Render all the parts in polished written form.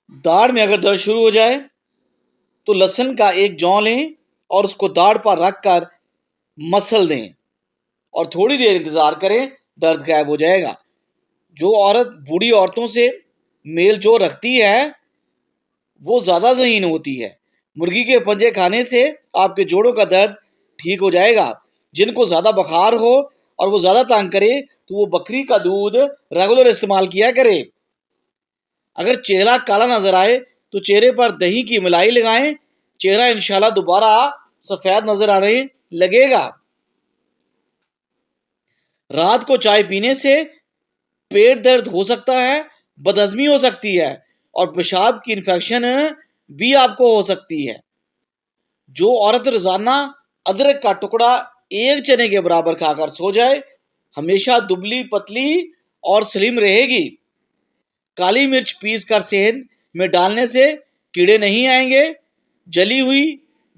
داڑھ میں اگر درد شروع ہو جائے تو لہسن کا ایک جون لیں اور اس کو داڑھ پر رکھ کر مسل دیں اور تھوڑی دیر انتظار کریں، درد غائب ہو جائے گا۔ جو عورت بوڑھی عورتوں سے میل جو رکھتی ہے وہ زیادہ ذہین ہوتی ہے۔ مرغی کے پنجے کھانے سے آپ کے جوڑوں کا درد ٹھیک ہو جائے گا۔ جن کو زیادہ بخار ہو اور وہ زیادہ تانگ کرے تو وہ بکری کا دودھ ریگولر استعمال کیا کرے۔ اگر چہرہ کالا نظر آئے تو چہرے پر دہی کی ملائی لگائیں، چہرہ انشاءاللہ دوبارہ سفید نظر آنے لگے گا۔ رات کو چائے پینے سے پیٹ درد ہو سکتا ہے، بدہضمی ہو سکتی ہے اور پیشاب کی انفیکشن بھی آپ کو ہو سکتی ہے۔ جو عورت روزانہ ادرک کا ٹکڑا ایک چنے کے برابر کھا کر سو جائے ہمیشہ دبلی پتلی اور سلیم رہے گی۔ کالی مرچ پیس کر صحن میں ڈالنے سے کیڑے نہیں آئیں گے۔ جلی ہوئی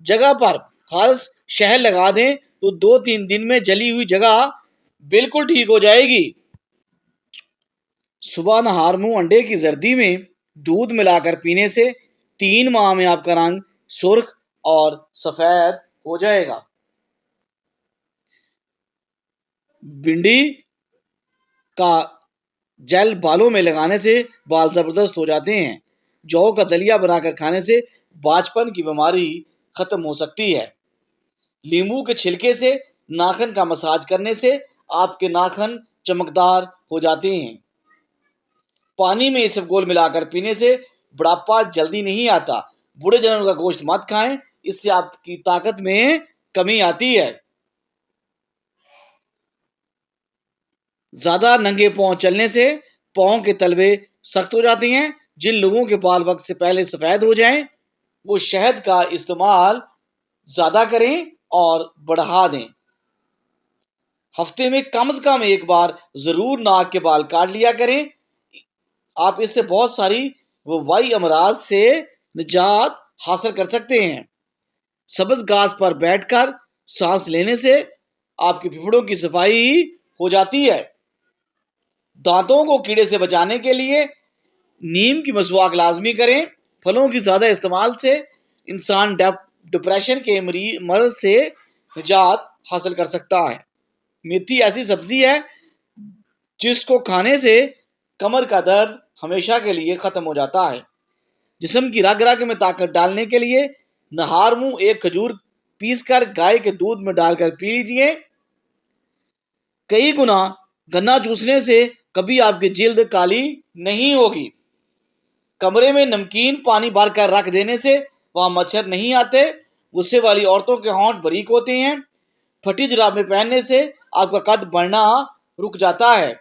جگہ پر خالص شہد لگا دیں تو 2-3 دن میں جلی ہوئی جگہ بالکل ٹھیک ہو جائے گی۔ صبح نہار منہ انڈے کی زردی میں دودھ ملا کر پینے سے 3 ماہ میں آپ کا رنگ سرخ اور سفید ہو جائے گا۔ بھنڈی کا جیل بالوں میں لگانے سے بال زبردست ہو جاتے ہیں۔ جو کا دلیا بنا کر کھانے سے باچپن کی بیماری ختم ہو سکتی ہے۔ لیمو کے چھلکے سے ناخن کا مساج کرنے سے آپ کے ناخن چمکدار ہو جاتے ہیں۔ پانی میں اسبگول ملا کر پینے سے بڑھاپا جلدی نہیں آتا۔ بوڑھے جانوروں کا گوشت مت کھائیں، اس سے آپ کی طاقت میں کمی آتی ہے۔ زیادہ ننگے پاؤں چلنے سے پاؤں کے تلوے سخت ہو جاتے ہیں۔ جن لوگوں کے بال وقت سے پہلے سفید ہو جائیں وہ شہد کا استعمال زیادہ کریں اور بڑھا دیں۔ ہفتے میں کم از کم ایک بار ضرور ناک کے بال کاٹ لیا کریں۔ آپ اس سے بہت ساری وبائی امراض سے نجات حاصل کر سکتے ہیں۔ سبز گھاس پر بیٹھ کر سانس لینے سے آپ کے پھیپھڑوں کی صفائی ہو جاتی ہے۔ دانتوں کو کیڑے سے بچانے کے لیے نیم کی مسواک لازمی کریں۔ پھلوں کی زیادہ استعمال سے انسان ڈپریشن کے مرض سے نجات حاصل کر سکتا ہے۔ میتھی ایسی سبزی ہے جس کو کھانے سے کمر کا درد ہمیشہ کے لیے ختم ہو جاتا ہے۔ جسم کی رگ رگ میں طاقت ڈالنے کے لیے نہار منہ ایک کھجور پیس کر گائے کے دودھ میں ڈال کر پی لیجئے۔ کئی گنا گنا چوسنے سے کبھی آپ کی جلد کالی نہیں ہوگی۔ کمرے میں نمکین پانی بھر کر رکھ دینے سے وہاں مچھر نہیں آتے۔ غصے والی عورتوں کے ہونٹ باریک ہوتے ہیں۔ پھٹی جرابیں پہننے سے آپ کا قد بڑھنا رک جاتا ہے۔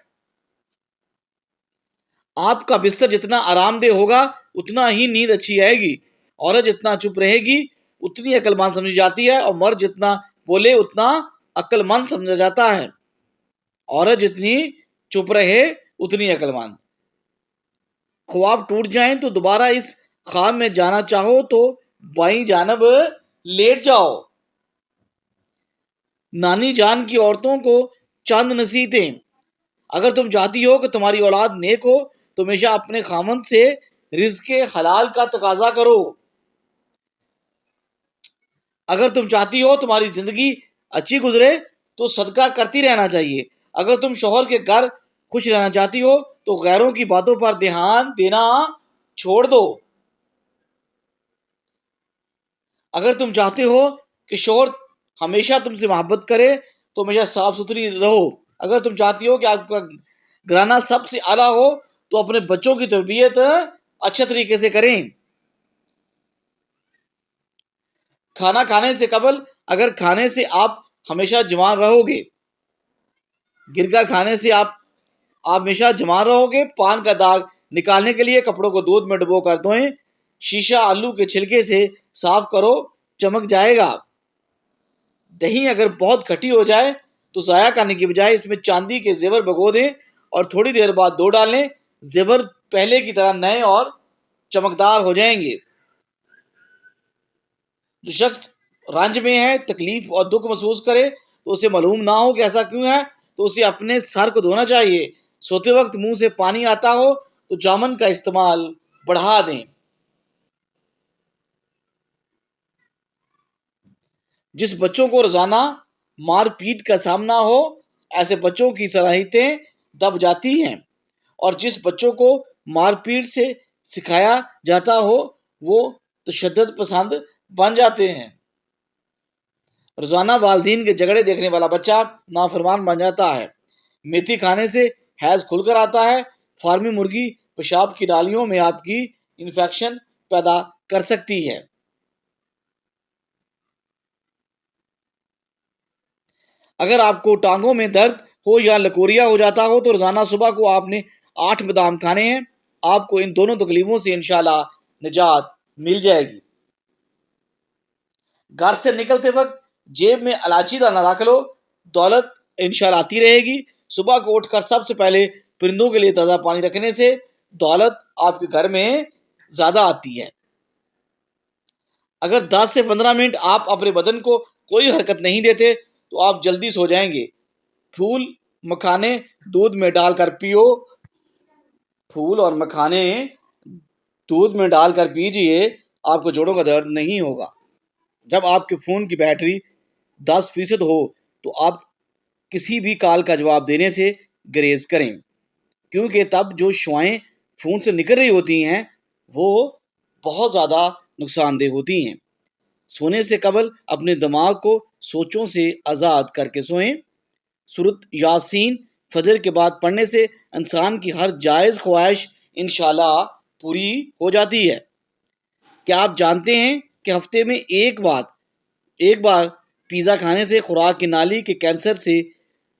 آپ کا بستر جتنا آرام دہ ہوگا اتنا ہی نیند اچھی آئے گی۔ عورت جتنا چپ رہے گی اتنی عقل مند سمجھی جاتی ہے اور مرد جتنا بولے اتنا عقل مند سمجھا جاتا ہے۔ عورت جتنی چپ رہے اتنی عقل مند۔ خواب ٹوٹ جائیں تو دوبارہ اس خواب میں جانا چاہو تو بائیں جانب لیٹ جاؤ۔ نانی جان کی عورتوں کو چند نصیحتیں۔ اگر تم چاہتی ہو کہ تمہاری اولاد نیک ہو تو ہمیشہ اپنے خاوند سے رزق حلال کا تقاضا کرو۔ اگر تم چاہتی ہو تمہاری زندگی اچھی گزرے تو صدقہ کرتی رہنا چاہیے۔ اگر تم شوہر کے گھر خوش رہنا چاہتی ہو تو غیروں کی باتوں پر دھیان دینا چھوڑ دو۔ اگر تم چاہتے ہو کہ شوہر ہمیشہ تم سے محبت کرے تو ہمیشہ صاف ستھری رہو۔ اگر تم چاہتی ہو کہ آپ کا گھرانہ سب سے اعلیٰ ہو تو اپنے بچوں کی تربیت اچھے طریقے سے کریں۔ کھانا کھانے سے قبل اگر کھانے سے آپ ہمیشہ جوان رہو گے، گرگا کھانے سے آپ ہمیشہ جوان رہو گے۔ پان کا داغ نکالنے کے لیے کپڑوں کو دودھ میں ڈبو کر دھوئیں۔ شیشہ آلو کے چھلکے سے صاف کرو، چمک جائے گا۔ دہی اگر بہت کھٹی ہو جائے تو ضائع کرنے کی بجائے اس میں چاندی کے زیور بھگو دیں اور تھوڑی دیر بعد دو ڈالیں۔ زیور پہلے کی طرح نئے اور چمکدار ہو جائیں گے۔ جو شخص رنج میں ہے، تکلیف اور دکھ محسوس کرے تو اسے معلوم نہ ہو کہ ایسا کیوں ہے تو اسے اپنے سر کو دھونا چاہیے۔ سوتے وقت منہ سے پانی آتا ہو تو جامن کا استعمال بڑھا دیں۔ جس بچوں کو روزانہ مار پیٹ کا سامنا ہو، ایسے بچوں کی صلاحیتیں دب جاتی ہیں، اور جس بچوں کو مار پیٹ سے سکھایا جاتا ہو وہ تشدد پسند بن جاتے ہیں۔ روزانہ والدین کے جھگڑے دیکھنے والا بچہ نافرمان بن جاتا ہے۔ میتھی کھانے سے حیض کھل کر آتا ہے۔ فارمی مرغی پیشاب کی نالیوں میں آپ کی انفیکشن پیدا کر سکتی ہے۔ اگر آپ کو ٹانگوں میں درد ہو یا لکوریا ہو جاتا ہو تو روزانہ صبح کو آپ نے 8 بادام کھانے ہیں۔ آپ کو ان دونوں تکلیفوں سے انشاءاللہ نجات مل جائے گی۔ گھر سے نکلتے وقت جیب میں الائچی دانہ رکھ لو، دولت انشاءاللہ آتی رہے گی۔ صبح کو اٹھ کر سب سے پہلے پرندوں کے لیے تازہ پانی رکھنے سے دولت آپ کے گھر میں زیادہ آتی ہے۔ اگر 10 سے 15 منٹ آپ اپنے بدن کو کوئی حرکت نہیں دیتے تو آپ جلدی سو جائیں گے۔ پھول مکھانے دودھ میں ڈال کر پیو، پھول اور مکھانے دودھ میں ڈال کر پیجئے، آپ کو جوڑوں کا درد نہیں ہوگا۔ جب آپ کے فون کی بیٹری 10% ہو تو آپ کسی بھی کال کا جواب دینے سے گریز کریں، کیونکہ تب جو شعائیں فون سے نکل رہی ہوتی ہیں وہ بہت زیادہ نقصان دہ ہوتی ہیں۔ سونے سے قبل اپنے دماغ کو سوچوں سے آزاد کر کے سوئیں۔ سورۃ یاسین فجر کے بعد پڑھنے سے انسان کی ہر جائز خواہش انشاءاللہ پوری ہو جاتی ہے۔ کیا آپ جانتے ہیں کہ ہفتے میں ایک بار پیزا کھانے سے خوراک کی نالی کے کینسر سے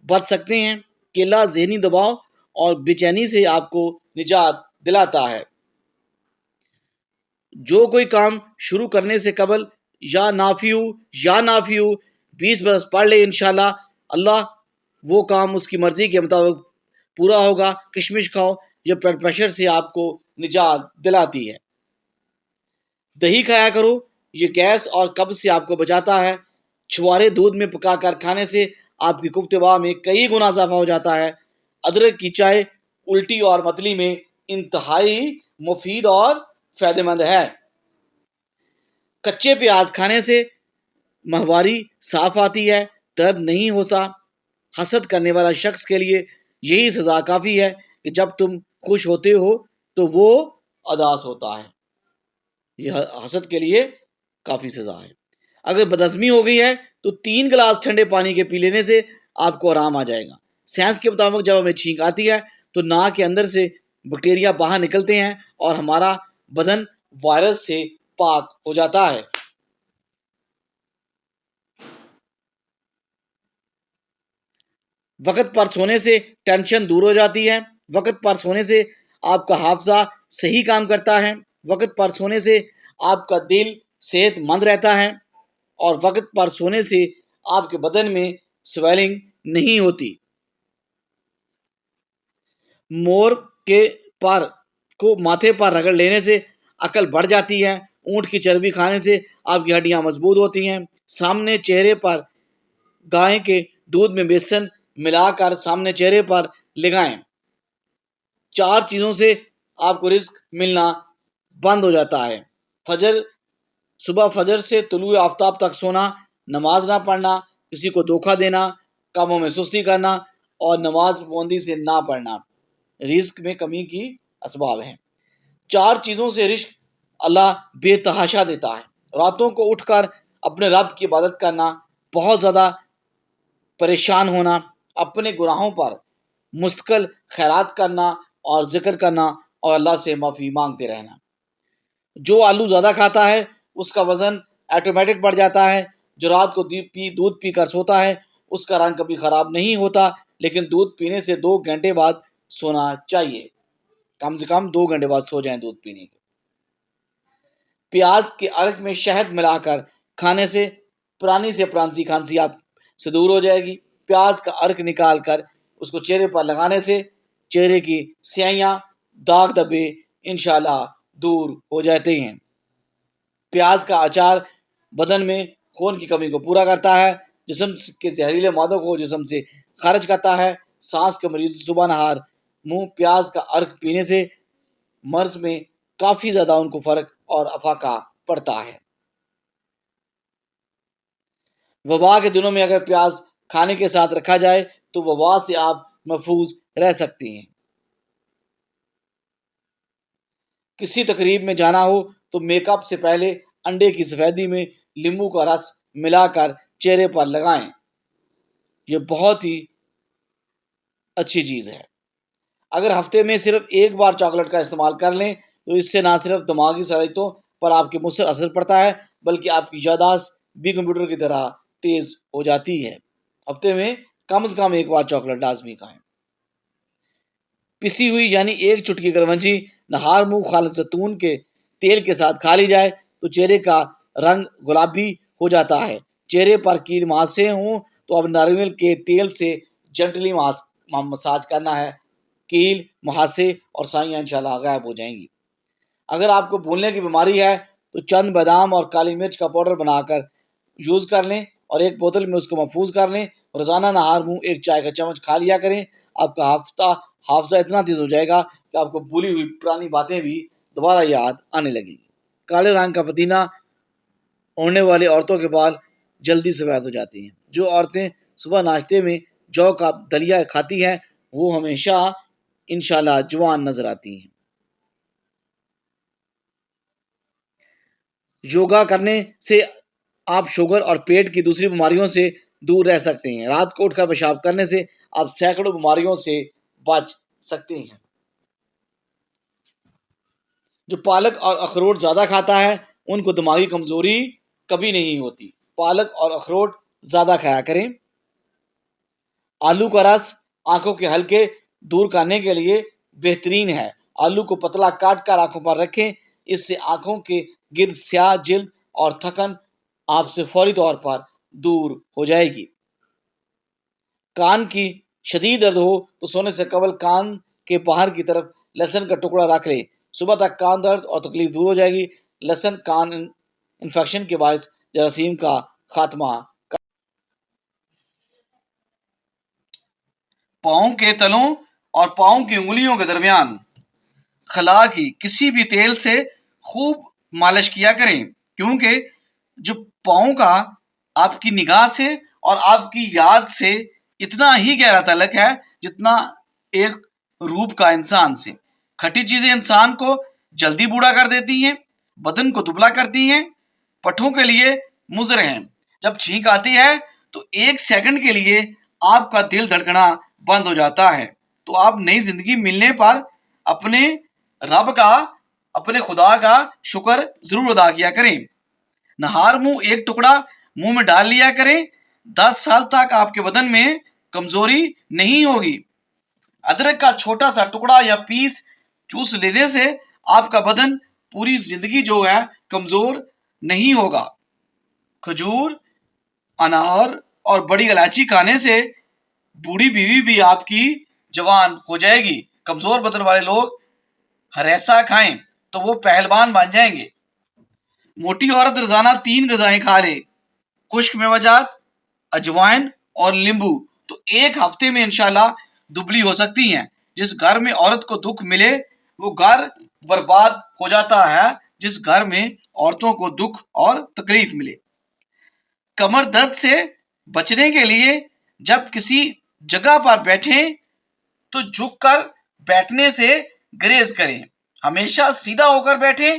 بچ سکتے ہیں؟ کیلا ذہنی دباؤ اور بے چینی سے آپ کو نجات دلاتا ہے۔ جو کوئی کام شروع کرنے سے قبل یا نافی ہو 20 برس پڑھ لے انشاءاللہ اللہ وہ کام اس کی مرضی کے مطابق پورا ہوگا۔ کشمش کھاؤ، یہ بلڈ پریشر سے آپ کو نجات دلاتی ہے۔ دہی کھایا کرو، یہ گیس اور قبض سے آپ کو بچاتا ہے۔ چھوارے دودھ میں پکا کر کھانے سے آپ کی گفتگو میں کئی گنا اضافہ ہو جاتا ہے۔ ادرک کی چائے الٹی اور متلی میں انتہائی مفید اور فائدہ مند ہے۔ کچے پیاز کھانے سے ماہواری صاف آتی ہے، درد نہیں ہوتا۔ حسد کرنے والا شخص کے لیے یہی سزا کافی ہے کہ جب تم خوش ہوتے ہو تو وہ اداس ہوتا ہے۔ یہ حسد کے لیے کافی سزا ہے۔ اگر بدہضمی ہو گئی ہے تو 3 گلاس ٹھنڈے پانی کے پی لینے سے آپ کو آرام آ جائے گا۔ سائنس کے مطابق جب ہمیں چھینک آتی ہے تو ناک کے اندر سے بیکٹیریا باہر نکلتے ہیں اور ہمارا بدن وائرس سے پاک ہو جاتا ہے۔ وقت پر سونے سے ٹینشن دور ہو جاتی ہے۔ وقت پر سونے سے آپ کا حافظہ صحیح کام کرتا ہے۔ وقت پر سونے سے آپ کا دل صحت مند رہتا ہے، اور وقت پر سونے سے آپ کے بدن میں سویلنگ نہیں ہوتی۔ مور کے پر کو ماتھے پر رگڑ لینے سے عقل بڑھ جاتی ہے۔ اونٹ کی چربی کھانے سے آپ کی ہڈیاں مضبوط ہوتی ہیں۔ سامنے چہرے پر گائے کے دودھ میں بیسن ملا کر سامنے چہرے پر لگائیں۔ 4 چیزوں سے آپ کو رزق ملنا بند ہو جاتا ہے۔ صبح فجر سے طلوع آفتاب تک سونا، نماز نہ پڑھنا، کسی کو دھوکہ دینا، کاموں میں سستی کرنا اور نماز پابندی سے نہ پڑھنا رزق میں کمی کی اسباب ہیں۔ 4 چیزوں سے رزق اللہ بے تحاشا دیتا ہے۔ راتوں کو اٹھ کر اپنے رب کی عبادت کرنا، بہت زیادہ پریشان ہونا، اپنے گناہوں پر مستقل خیرات کرنا اور ذکر کرنا اور اللہ سے معافی مانگتے رہنا۔ جو آلو زیادہ کھاتا ہے اس کا وزن آٹومیٹک بڑھ جاتا ہے۔ جو رات کو دودھ پی کر سوتا ہے اس کا رنگ کبھی خراب نہیں ہوتا، لیکن دودھ پینے سے 2 گھنٹے بعد سونا چاہیے۔ کم سے کم 2 گھنٹے بعد سو جائیں دودھ پینے کے۔ پیاز کے عرق میں شہد ملا کر کھانے سے پرانی سے پرانسی کھانسی آپ سے دور ہو جائے گی۔ پیاز کا عرق نکال کر اس کو چہرے پر لگانے سے چہرے کی سیاہیاں، داغ دھبے انشاءاللہ دور ہو جاتے ہیں۔ پیاز کا اچار بدن میں خون کی کمی کو پورا کرتا ہے، جسم کے زہریلے مادوں کو جسم سے خارج کرتا ہے۔ سانس کے مریض صبح نہار منہ پیاز کا عرق پینے سے مرض میں کافی زیادہ ان کو فرق اور افاقہ پڑتا ہے۔ وبا کے دنوں میں اگر پیاز کھانے کے ساتھ رکھا جائے تو وبا سے آپ محفوظ رہ سکتے ہیں۔ کسی تقریب میں جانا ہو تو میک اپ سے پہلے انڈے کی سفیدی میں لیمبو کا رس ملا کر چہرے پر لگائیں، یہ بہت ہی اچھی چیز ہے۔ اگر ہفتے میں صرف ایک بار چاکلیٹ کا استعمال کر لیں تو اس سے نہ صرف دماغی صلاحیتوں پر آپ کے مثبت اثر پڑتا ہے بلکہ آپ کی یادداشت بھی کمپیوٹر کی طرح تیز ہو جاتی ہے۔ ہفتے میں کم از کم ایک بار چاکلیٹ لازمی کھائیں۔ پسی ہوئی یعنی ایک چٹکی کلونجی نہار منہ خالص زیتون کے تیل کے ساتھ کھا لی جائے تو چہرے کا رنگ گلابی ہو جاتا ہے۔ چہرے پر کیل مہاسے ہوں تو اب ناریل کے تیل سے جنٹلی مساج کرنا ہے، کیل مہاسے اور سائیاں انشاءاللہ غائب ہو جائیں گی۔ اگر آپ کو بھولنے کی بیماری ہے تو چند بادام اور کالی مرچ کا پاؤڈر بنا کر یوز کر لیں اور ایک بوتل میں اس کو محفوظ کر لیں۔ روزانہ نہار منہ ایک چائے کا چمچ کھا لیا کریں، آپ کا حافظہ اتنا تیز ہو جائے گا کہ آپ کو بھولی ہوئی پرانی باتیں بھی دوبارہ یاد آنے لگیں گی۔ کالے رنگ کا پودینہ اوڑھنے والی عورتوں کے بال جلدی سفید ہو جاتے ہیں۔ جو عورتیں صبح ناشتے میں جو کا دلیا کھاتی ہیں وہ ہمیشہ انشاءاللہ جوان نظر آتی ہیں۔ یوگا کرنے سے آپ شوگر اور پیٹ کی دوسری بیماریوں سے دور رہ سکتے ہیں۔ رات کو اٹھ کر پیشاب کرنے سے آپ سینکڑوں بیماریوں سے بچ سکتے ہیں۔ جو پالک اور اخروٹ زیادہ کھاتا ہے ان کو دماغی کمزوری کبھی نہیں ہوتی۔ پالک اور اخروٹ زیادہ کھایا کریں۔ آلو کا رس آنکھوں کے حلقے دور کرنے کے لیے بہترین ہے۔ آلو کو پتلا کاٹ کر آنکھوں پر رکھیں، اس سے آنکھوں کے گرد سیاہ جلد اور تھکن آپ سے فوری طور پر دور ہو جائے گی۔ کان کی شدید درد ہو تو سونے سے قبل کان کے باہر کی طرف لہسن کا ٹکڑا رکھ لیں، صبح تک کان درد اور تکلیف دور ہو جائے گی۔ لہسن کان انفیکشن کے باعث جراثیم کا خاتمہ۔ پاؤں کے تلوں اور پاؤں کی انگلیوں کے درمیان خلا کی کسی بھی تیل سے خوب مالش کیا کریں، کیونکہ جو پاؤں کا آپ کی نگاہ سے اور آپ کی یاد سے اتنا ہی گہرا تعلق ہے جتنا ایک روپ کا انسان سے۔ کھٹی چیزیں انسان کو جلدی بوڑھا کر دیتی ہیں، بدن کو دبلا کرتی ہیں، پٹھوں کے لیے مضر ہیں۔ جب چھینک آتی ہے تو ایک سیکنڈ کے لیے آپ کا دل دھڑکنا بند ہو جاتا ہے، تو آپ نئی زندگی ملنے پر اپنے رب کا، اپنے خدا کا شکر ضرور ادا کیا کریں۔ نہار منہ ایک ٹکڑا منہ میں ڈال لیا کریں، 10 سال تک آپ کے بدن میں کمزوری نہیں ہوگی۔ ادرک کا چھوٹا سا ٹکڑا یا پیس چوس لینے سے آپ کا بدن پوری زندگی جو ہے کمزور نہیں ہوگا۔ کھجور، انار اور بڑی الائچی کھانے سے بوڑھی بیوی بھی آپ کی جوان ہو جائے گی۔ کمزور بدن والے لوگ ہریسہ کھائیں تو وہ پہلوان بن جائیں گے۔ موٹی عورت روزانہ 3 غذائیں کھا لے، خشک میوہ جات، اجوائن اور لیمبو، تو ایک ہفتے میں انشاءاللہ دبلی ہو سکتی ہیں۔ جس گھر میں عورت کو دکھ ملے وہ گھر برباد ہو جاتا ہے، جس گھر میں عورتوں کو دکھ اور تکلیف ملے۔ کمر درد سے بچنے کے لیے جب کسی جگہ پر بیٹھیں تو جھک کر بیٹھنے سے گریز کریں، ہمیشہ سیدھا ہو کر بیٹھیں،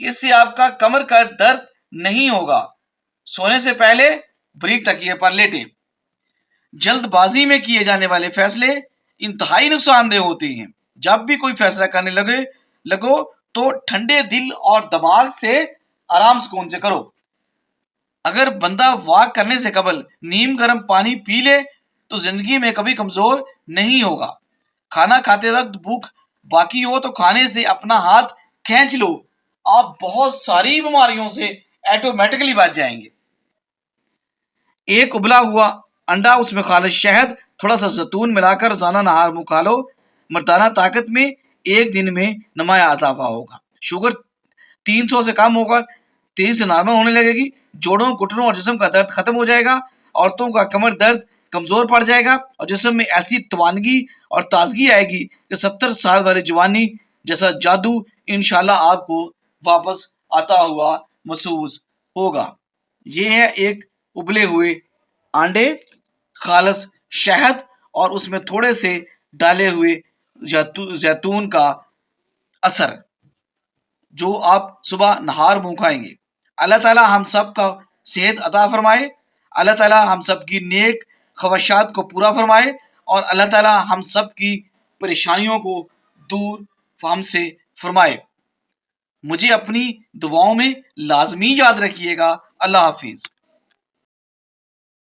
اس سے آپ کا کمر کا درد نہیں ہوگا۔ سونے سے پہلے بریک تکیے پر لیٹیں۔ جلد بازی میں کیے جانے والے فیصلے انتہائی نقصان دہ ہوتے ہیں۔ جب بھی کوئی فیصلہ کرنے لگو تو ٹھنڈے دل اور دماغ سے آرام سکون سے کرو۔ اگر بندہ واک کرنے سے قبل نیم گرم پانی پی لے تو زندگی میں کبھی کمزور نہیں ہوگا۔ کھانا کھاتے وقت بھوک باقی ہو تو کھانے سے اپنا ہاتھ کھینچ لو، آپ بہت ساری بیماریوں سے آٹومیٹکلی بچ جائیں گے۔ ایک ابلا ہوا انڈا، اس میں خالص شہد، تھوڑا سا زیتون ملا کر روزانہ نہار منہ کھا لو، مردانہ طاقت میں ایک دن میں نمایاں اضافہ ہوگا۔ شوگر 300 سے کم ہوگا، تیزی سے نارمل ہونے لگے گی، جوڑوں، گھٹنوں اور جسم کا درد ختم ہو جائے گا، عورتوں کا کمر درد کمزور پڑ جائے گا اور جسم میں ایسی توانگی اور تازگی آئے گی کہ 70 سال والی جوانی جیسا جادو انشاءاللہ آپ کو واپس آتا ہوا محسوس ہوگا۔ یہ ہے ایک ابلے ہوئے آنڈے، خالص شہد اور اس میں تھوڑے سے ڈالے ہوئے زیتون کا اثر، جو آپ صبح نہار منہ کھائیں گے۔ اللہ تعالیٰ ہم سب کا صحت عطا فرمائے، اللہ تعالیٰ ہم سب کی نیک خواہشات کو پورا فرمائے، اور اللہ تعالیٰ ہم سب کی پریشانیوں کو دور ہم سے فرمائے۔ مجھے اپنی دعاؤں میں لازمی یاد رکھیے گا۔ اللہ حافظ۔